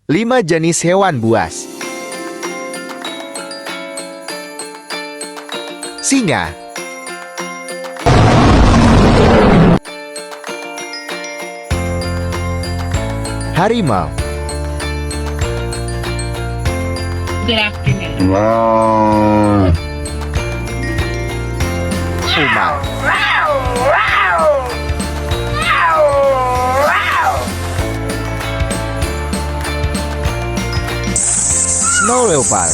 5 jenis hewan buas. Singa, harimau, Good afternoon. puma, snow leopard,